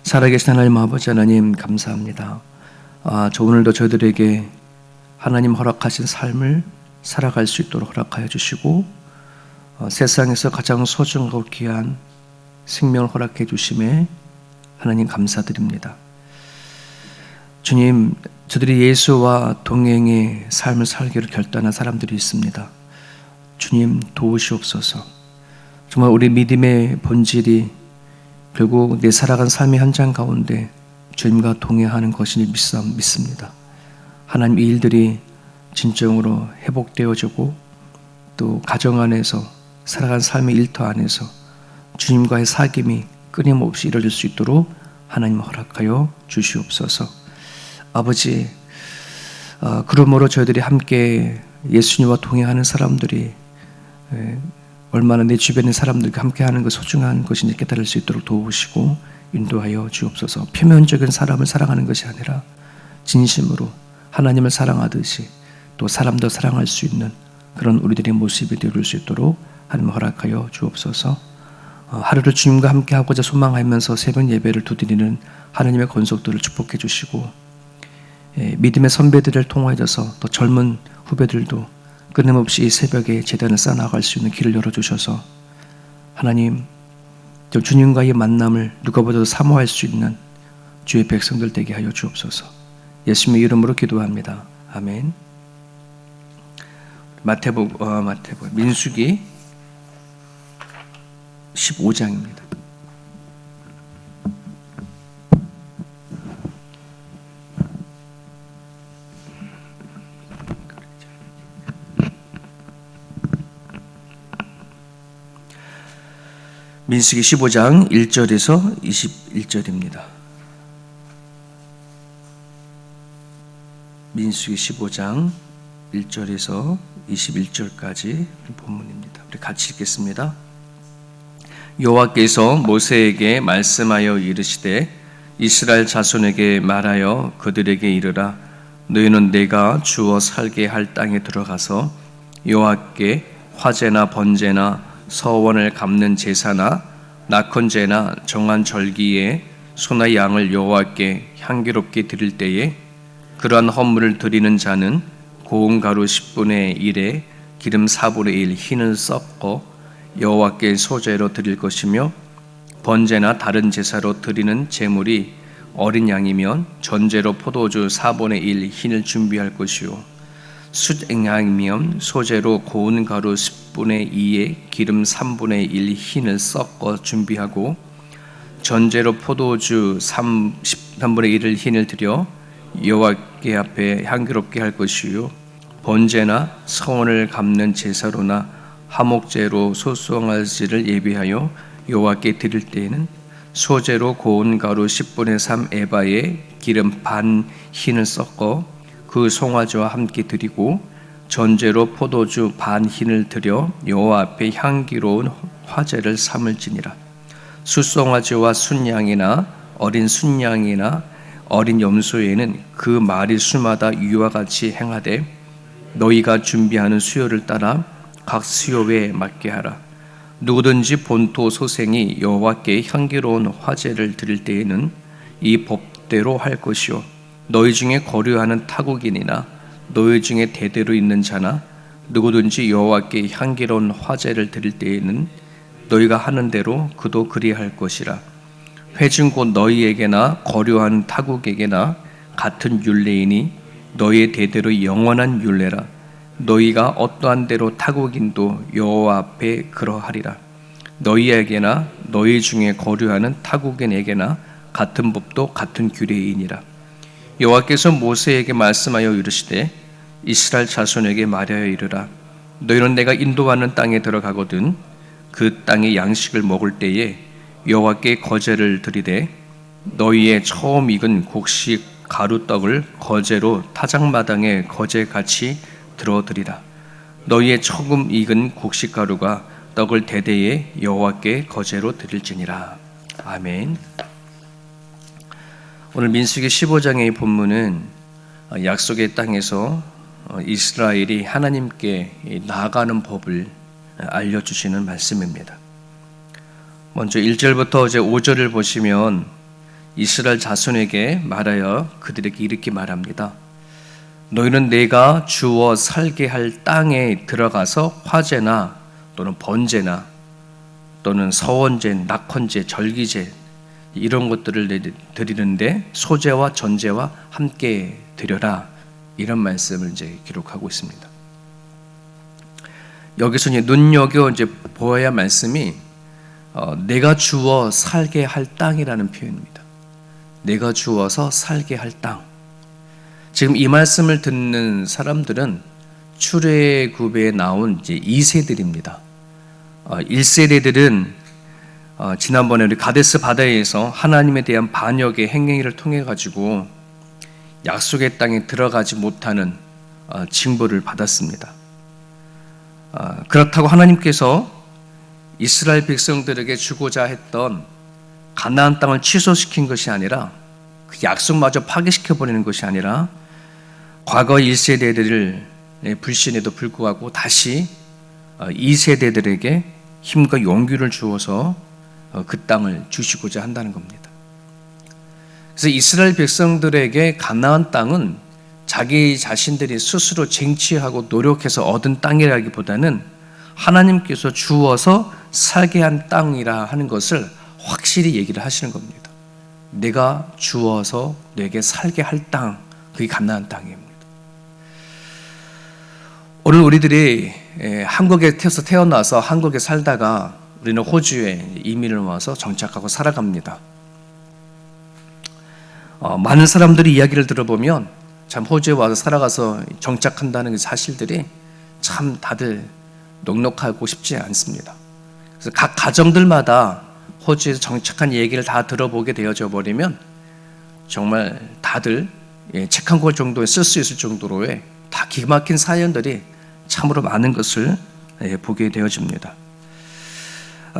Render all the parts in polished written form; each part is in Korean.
살아계신 하나님 아버지 하나님 감사합니다. 저 오늘도 저희들에게 하나님 허락하신 삶을 살아갈 수 있도록 허락하여 주시고 세상에서 가장 소중하고 귀한 생명을 허락해 주심에 하나님 감사드립니다. 주님, 저들이 예수와 동행의 삶을 살기로 결단한 사람들이 있습니다. 주님 도우시옵소서. 정말 우리 믿음의 본질이 결국 내 살아간 삶의 현장 가운데 주님과 동행하는 것이 믿습니다. 하나님 이 일들이 진정으로 회복되어지고 또 가정 안에서 살아간 삶의 일터 안에서 주님과의 사귐이 끊임없이 이루어질 수 있도록 하나님 허락하여 주시옵소서. 아버지, 그러므로 저희들이 함께 예수님과 동행하는 사람들이 얼마나 내 주변의 사람들과 함께하는 것 소중한 것인지 깨달을 수 있도록 도우시고 인도하여 주옵소서. 표면적인 사람을 사랑하는 것이 아니라 진심으로 하나님을 사랑하듯이 또 사람도 사랑할 수 있는 그런 우리들의 모습이 되어줄 수 있도록 하나님 허락하여 주옵소서. 하루를 주님과 함께하고자 소망하면서 새벽 예배를 두드리는 하나님의 권속들을 축복해 주시고 믿음의 선배들을 통하여서 또 젊은 후배들도 끊임없이 이 새벽에 제단을 쌓아나갈 수 있는 길을 열어주셔서 하나님 주님과의 만남을 누구보다도 사모할 수 있는 주의 백성들 되게 하여 주옵소서. 예수님의 이름으로 기도합니다. 아멘. 마태복음 민수기 15장입니다. 민수기 15장 1절에서 21절입니다. 민수기 15장 1절에서 21절까지 본문입니다. 우리 같이 읽겠습니다. 여호와께서 모세에게 말씀하여 이르시되 이스라엘 자손에게 말하여 그들에게 이르라. 너희는 내가 주어 살게 할 땅에 들어가서 여호와께 화제나 번제나 서원을 갚는 제사나 낙헌제나 정한 절기에 소나 양을 여호와께 향기롭게 드릴 때에 그러한 헌물을 드리는 자는 고운 가루 10분의 1에 기름 4분의 1 흰을 섞어 여호와께 소제로 드릴 것이며 번제나 다른 제사로 드리는 제물이 어린 양이면 전제로 포도주 4분의 1 흰을 준비할 것이요 숫양이면 소제로 고운 가루 10분의 2에 기름 3분의 1 흰을 섞어 준비하고 전제로 포도주 3분의 1을 흰을 드려 여호와께 앞에 향기롭게 할 것이요 번제나 서원을 갚는 제사로나 화목제로 소송아지를 예비하여 여호와께 드릴 때에는 소제로 고운 가루 10분의 3 에바에 기름 반 흰을 섞어 그 송아지와 함께 드리고 전제로 포도주 반 흰을 드려 여호와 앞에 향기로운 화제를 삼을지니라. 숫송아지와 순양이나 어린 순양이나 어린 염소에는 그 마리 수마다 이와 같이 행하되 너희가 준비하는 수요를 따라 각 수요에 맞게 하라. 누구든지 본토 소생이 여호와께 향기로운 화제를 드릴 때에는 이 법대로 할 것이요 너희 중에 거류하는 타국인이나 너희 중에 대대로 있는 자나 누구든지 여호와께 향기로운 화제를 드릴 때에는 너희가 하는 대로 그도 그리할 것이라. 회중 곧 너희에게나 거류하는 타국에게나 같은 율례이니 너희의 대대로 영원한 율례라. 너희가 어떠한 대로 타국인도 여호와 앞에 그러하리라. 너희에게나 너희 중에 거류하는 타국인에게나 같은 법도 같은 규례이니라. 여호와께서 모세에게 말씀하여 이르시되 이스라엘 자손에게 말하여 이르라. 너희는 내가 인도하는 땅에 들어가거든 그 땅의 양식을 먹을 때에 여호와께 거제를 드리되 너희의 처음 익은 곡식 가루떡을 거제로 타작마당에 거제같이 들어드리라. 너희의 처음 익은 곡식 가루가 떡을 대대에 여호와께 거제로 드릴지니라. 아멘. 오늘 민수기 15장의 본문은 약속의 땅에서 이스라엘이 하나님께 나아가는 법을 알려주시는 말씀입니다. 먼저 1절부터 이제 5절을 보시면 이스라엘 자손에게 말하여 그들에게 이렇게 말합니다. 너희는 내가 주어 살게 할 땅에 들어가서 화제나 또는 번제나 또는 서원제, 낙헌제, 절기제 이런 것들을 드리는데 소제와 전제와 함께 드려라, 이런 말씀을 이제 기록하고 있습니다. 여기서 이제 눈여겨 이제 보아야 할 말씀이 내가 주어 살게 할 땅이라는 표현입니다. 내가 주어서 살게 할 땅. 지금 이 말씀을 듣는 사람들은 출애굽에 나온 이제 2세들입니다. 1세대들은 지난번에 우리 가데스 바다에서 하나님에 대한 반역의 행위를 통해 가지고 약속의 땅에 들어가지 못하는 징벌을 받았습니다. 그렇다고 하나님께서 이스라엘 백성들에게 주고자 했던 가나안 땅을 취소시킨 것이 아니라 그 약속마저 파괴시켜 버리는 것이 아니라 과거 1세대들을 불신에도 불구하고 다시 2세대들에게 힘과 용기를 주어서 그 땅을 주시고자 한다는 겁니다. 그래서 이스라엘 백성들에게 가나안 땅은 자기 자신들이 스스로 쟁취하고 노력해서 얻은 땅이라기보다는 하나님께서 주어서 살게 한 땅이라 하는 것을 확실히 얘기를 하시는 겁니다. 내가 주어서 내게 살게 할 땅, 그게 가나안 땅입니다. 오늘 우리들이 한국에 태어나서 한국에 살다가 우리는 호주에 이민을 와서 정착하고 살아갑니다. 많은 사람들이 이야기를 들어보면 참 호주에 와서 살아가서 정착한다는 사실들이 참 다들 넉넉하고 쉽지 않습니다. 그래서 각 가정들마다 호주에서 정착한 얘기를 다 들어보게 되어져 버리면 정말 다들 책 한 권 정도에 쓸 수 있을 정도로의 다 기막힌 사연들이 참으로 많은 것을 보게 되어집니다.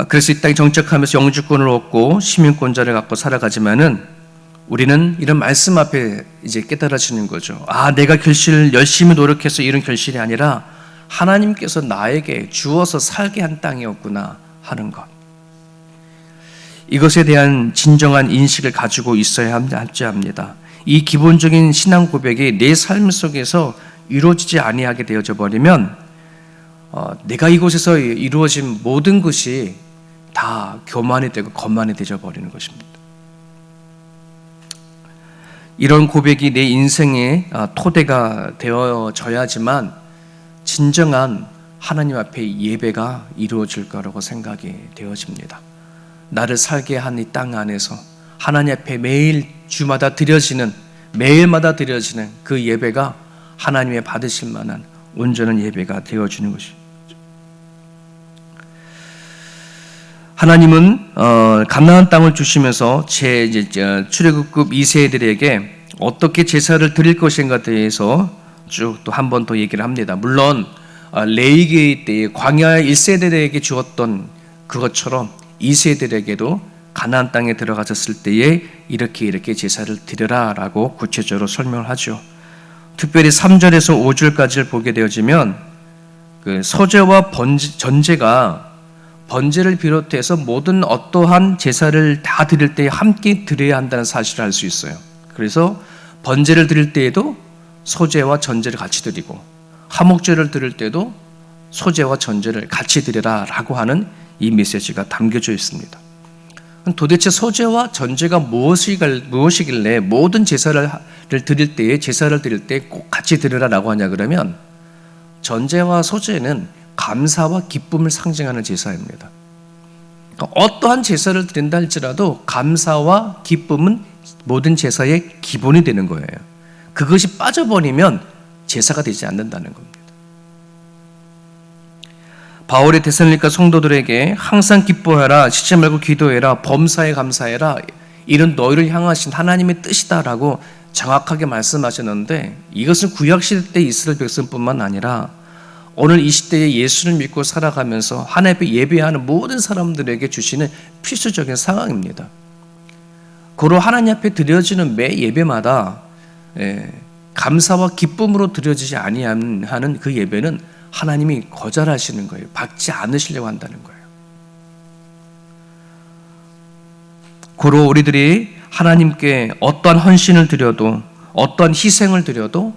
그래서 이 땅에 정착하면서 영주권을 얻고 시민권자를 갖고 살아가지만은 우리는 이런 말씀 앞에 이제 깨달아지는 거죠. 내가 열심히 노력해서 이룬 결실이 아니라 하나님께서 나에게 주어서 살게 한 땅이었구나 하는 것. 이것에 대한 진정한 인식을 가지고 있어야 합니다. 이 기본적인 신앙 고백이 내 삶 속에서 이루어지지 아니하게 되어져 버리면 내가 이곳에서 이루어진 모든 것이 다 교만이 되고 겉만이 되어 버리는 것입니다. 이런 고백이 내 인생의 토대가 되어져야지만 진정한 하나님 앞에 예배가 이루어질 거라고 생각이 되어집니다. 나를 살게 한 이 땅 안에서 하나님 앞에 매일마다 드려지는 그 예배가 하나님의 받으실 만한 온전한 예배가 되어주는 것입니다. 하나님은 가나안 땅을 주시면서 출애굽급 2세들에게 어떻게 제사를 드릴 것인가에 대해서 쭉 또 한 번 더 얘기를 합니다. 물론 레위기 때에 광야 1세들에게 주었던 그것처럼 2세들에게도 가나안 땅에 들어가셨을 때에 이렇게 제사를 드려라라고 구체적으로 설명을 하죠. 특별히 3절에서 5절까지를 보게 되어지면 그 소제와 전제가 번제를 비롯해서 모든 어떠한 제사를 다 드릴 때 함께 드려야 한다는 사실을 알 수 있어요. 그래서 번제를 드릴 때에도 소제와 전제를 같이 드리고 화목제를 드릴 때도 소제와 전제를 같이 드리라 라고 하는 이 메시지가 담겨져 있습니다. 도대체 소제와 전제가 무엇이길래 모든 제사를 드릴 때 꼭 같이 드리라라고 하냐 그러면 전제와 소제는 감사와 기쁨을 상징하는 제사입니다. 그러니까 어떠한 제사를 드린다 할지라도 감사와 기쁨은 모든 제사의 기본이 되는 거예요. 그것이 빠져버리면 제사가 되지 않는다는 겁니다. 바울이 데살로니가 성도들에게 항상 기뻐하라, 쉬지 말고 기도해라, 범사에 감사해라, 이런 너희를 향하신 하나님의 뜻이다라고 정확하게 말씀하셨는데 이것은 구약시대 때 이스라엘 백성뿐만 아니라 오늘 이 시대에 예수를 믿고 살아가면서 하나님 앞에 예배하는 모든 사람들에게 주시는 필수적인 상황입니다. 고로 하나님 앞에 드려지는 매 예배마다 감사와 기쁨으로 드려지지 아니하는 그 예배는 하나님이 거절하시는 거예요. 받지 않으시려고 한다는 거예요. 고로 우리들이 하나님께 어떠한 헌신을 드려도, 어떠한 희생을 드려도,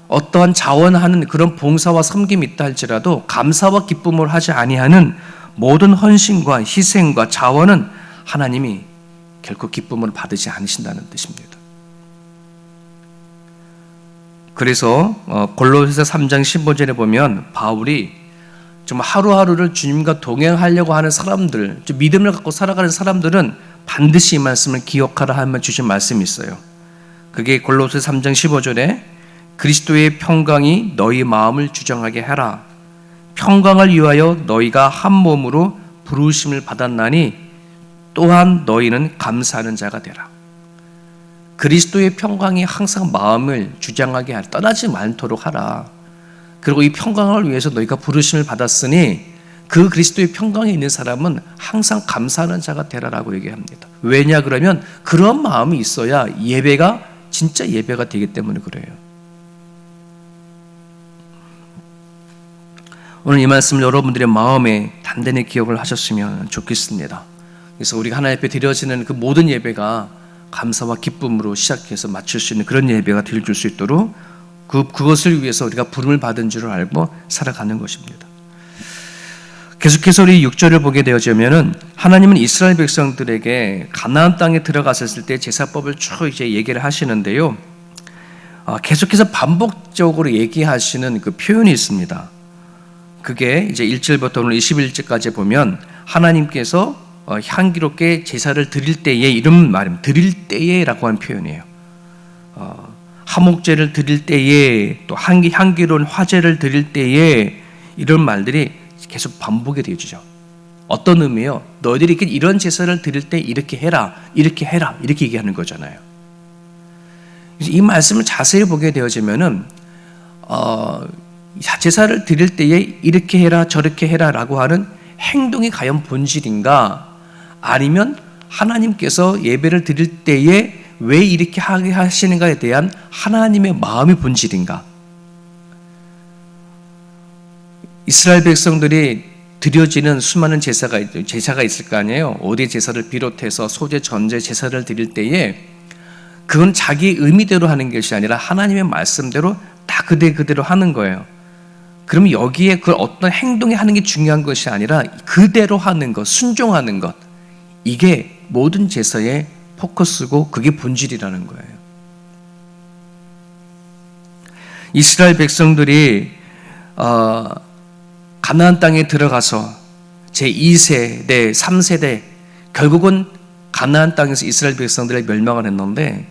어떠한 자원하는 그런 봉사와 섬김이 있다 할지라도 감사와 기쁨을 하지 아니하는 모든 헌신과 희생과 자원은 하나님이 결코 기쁨을 받으지 않으신다는 뜻입니다. 그래서 골로새서 3장 15절에 보면 바울이 좀 하루하루를 주님과 동행하려고 하는 사람들, 좀 믿음을 갖고 살아가는 사람들은 반드시 이 말씀을 기억하라 하면 주신 말씀이 있어요. 그게 골로새서 3장 15절에 그리스도의 평강이 너희 마음을 주장하게 하라. 평강을 위하여 너희가 한 몸으로 부르심을 받았나니 또한 너희는 감사하는 자가 되라. 그리스도의 평강이 항상 마음을 주장하게 하라. 떠나지 않도록 하라. 그리고 이 평강을 위해서 너희가 부르심을 받았으니 그 그리스도의 평강에 있는 사람은 항상 감사하는 자가 되라라고 얘기합니다. 왜냐 그러면 그런 마음이 있어야 예배가 진짜 예배가 되기 때문에 그래요. 오늘 이 말씀을 여러분들의 마음에 단단히 기억을 하셨으면 좋겠습니다. 그래서 우리가 하나님 앞에 드려지는 그 모든 예배가 감사와 기쁨으로 시작해서 마칠 수 있는 그런 예배가 될 수 있도록 그것을 위해서 우리가 부름을 받은 줄을 알고 살아가는 것입니다. 계속해서 우리 6절을 보게 되어지면은 하나님은 이스라엘 백성들에게 가나안 땅에 들어갔을 때 제사법을 쭉 이제 얘기를 하시는데요. 계속해서 반복적으로 얘기하시는 그 표현이 있습니다. 그게 이제 1절부터 오늘 21절까지 보면 하나님께서 향기롭게 제사를 드릴 때에 이런 말입니다. 드릴 때에라고 하는 표현이에요. 화목제를 드릴 때에 또 향기로운 화제를 드릴 때에 이런 말들이 계속 반복이 되어지죠. 어떤 의미예요? 너희들이 이런 제사를 드릴 때 이렇게 해라, 이렇게 해라, 이렇게 얘기하는 거잖아요. 이 말씀을 자세히 보게 되어지면은 제사를 드릴 때에 이렇게 해라, 저렇게 해라라고 하는 행동이 과연 본질인가? 아니면 하나님께서 예배를 드릴 때에 왜 이렇게 하게 하시는가에 대한 하나님의 마음이 본질인가? 이스라엘 백성들이 드려지는 수많은 제사가 있을 거 아니에요. 오대 제사를 비롯해서 소제, 전제 제사를 드릴 때에 그건 자기 의미대로 하는 것이 아니라 하나님의 말씀대로 다 그대로 하는 거예요. 그럼 여기에 그 어떤 행동이 하는 게 중요한 것이 아니라 그대로 하는 것, 순종하는 것, 이게 모든 제사의 포커스고 그게 본질이라는 거예요. 이스라엘 백성들이 가나안 땅에 들어가서 제2세대, 3세대 결국은 가나안 땅에서 이스라엘 백성들의 멸망을 했는데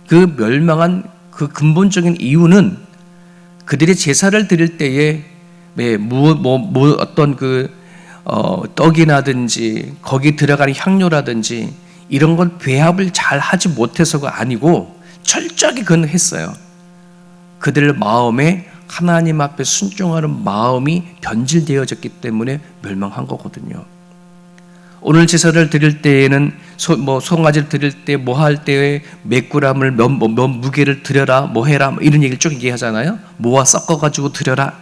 그 멸망한 그 근본적인 이유는 그들이 제사를 드릴 때에 어떤 떡이라든지 거기 들어가는 향료라든지 이런 건 배합을 잘 하지 못해서가 아니고 철저하게 그건 했어요. 그들 마음에 하나님 앞에 순종하는 마음이 변질되어졌기 때문에 멸망한 거거든요. 오늘 제사를 드릴 때에는 송아지를 드릴 때 뭐 할 때에 몇 그램을 몇 무게를 드려라 뭐 해라 이런 얘기를 쭉 얘기하잖아요. 모아 섞어가지고 드려라.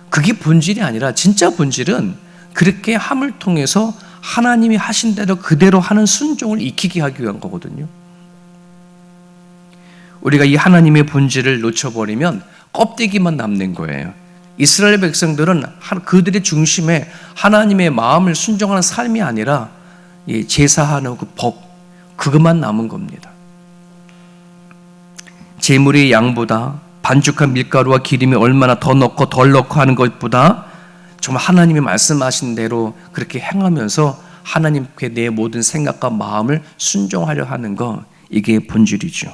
그게 본질이 아니라 진짜 본질은 그렇게 함을 통해서 하나님이 하신 대로 그대로 하는 순종을 익히게 하기 위한 거거든요. 우리가 이 하나님의 본질을 놓쳐버리면 껍데기만 남는 거예요. 이스라엘 백성들은 그들의 중심에 하나님의 마음을 순종하는 삶이 아니라 제사하는 그 법, 그것만 남은 겁니다. 제물의 양보다 반죽한 밀가루와 기름이 얼마나 더 넣고 덜 넣고 하는 것보다 정말 하나님이 말씀하신 대로 그렇게 행하면서 하나님께 내 모든 생각과 마음을 순종하려 하는 거, 이게 본질이죠.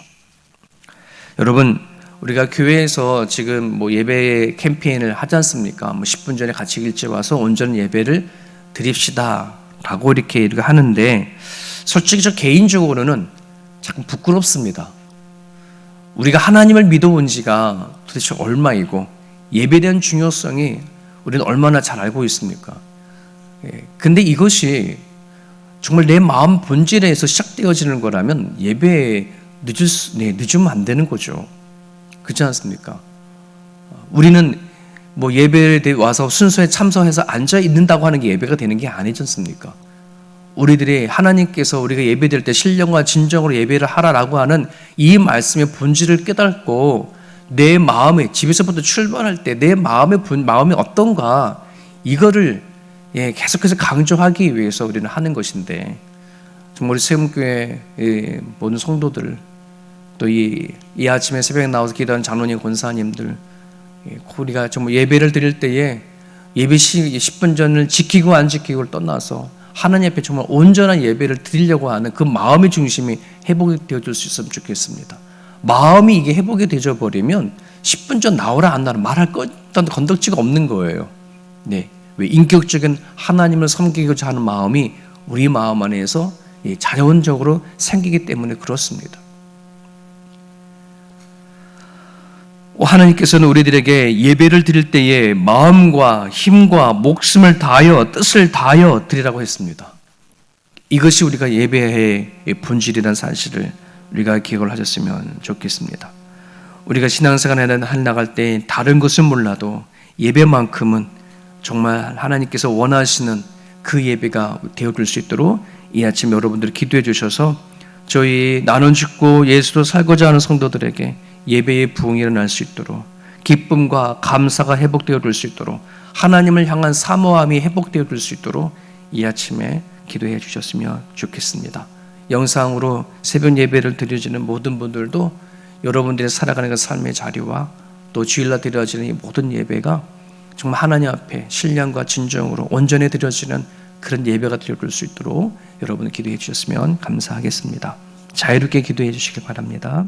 여러분, 우리가 교회에서 지금 예배 캠페인을 하지 않습니까? 10분 전에 같이 일찍 와서 온전 예배를 드립시다 라고 이렇게 하는데, 솔직히 저 개인적으로는 자꾸 부끄럽습니다. 우리가 하나님을 믿어온 지가 도대체 얼마이고 예배에 대한 중요성이 우리는 얼마나 잘 알고 있습니까? 근데 이것이 정말 내 마음 본질에서 시작되어지는 거라면 예배에 늦으면 안 되는 거죠. 그렇지 않습니까? 우리는 예배에 와서 순서에 참석해서 앉아 있는다고 하는 게 예배가 되는 게 아니지 않습니까? 우리들이 하나님께서 우리가 예배드릴 때 신령과 진정으로 예배를 하라라고 하는 이 말씀의 본질을 깨닫고 내 마음에 집에서부터 출발할 때 내 마음이 어떤가 이거를 계속해서 강조하기 위해서 우리는 하는 것인데 정말 우리 세움교회 모든 성도들 또 이 아침에 새벽에 나와서 기도하는 장로님 권사님들 우리가 정말 예배를 드릴 때에 예배 시 10분 전을 지키고 안 지키고를 떠나서 하나님 앞에 정말 온전한 예배를 드리려고 하는 그 마음의 중심이 회복이 되어질 수 있으면 좋겠습니다. 마음이 이게 회복이 되어 버리면 10분 전 나오라 안 나오라 말할 어떤 건덕지가 없는 거예요. 네, 왜 인격적인 하나님을 섬기고자 하는 마음이 우리 마음 안에서 자연적으로 생기기 때문에 그렇습니다. 하나님께서는 우리들에게 예배를 드릴 때에 마음과 힘과 목숨을 다하여 뜻을 다하여 드리라고 했습니다. 이것이 우리가 예배의 본질이라는 사실을 우리가 기억을 하셨으면 좋겠습니다. 우리가 신앙생활을 나갈 때 다른 것은 몰라도 예배만큼은 정말 하나님께서 원하시는 그 예배가 되어줄 수 있도록 이 아침 여러분들이 기도해 주셔서 저희 나눈 죽고 예수로 살고자 하는 성도들에게 예배의 부흥이 일어날 수 있도록 기쁨과 감사가 회복되어 줄 수 있도록 하나님을 향한 사모함이 회복되어 줄 수 있도록 이 아침에 기도해 주셨으면 좋겠습니다. 영상으로 새벽 예배를 드려지는 모든 분들도 여러분들이 살아가는 그 삶의 자리와 또 주일날 드려지는 이 모든 예배가 정말 하나님 앞에 신령과 진정으로 온전히 드려지는 그런 예배가 되어줄 수 있도록 여러분 기도해 주셨으면 감사하겠습니다. 자유롭게 기도해 주시기 바랍니다.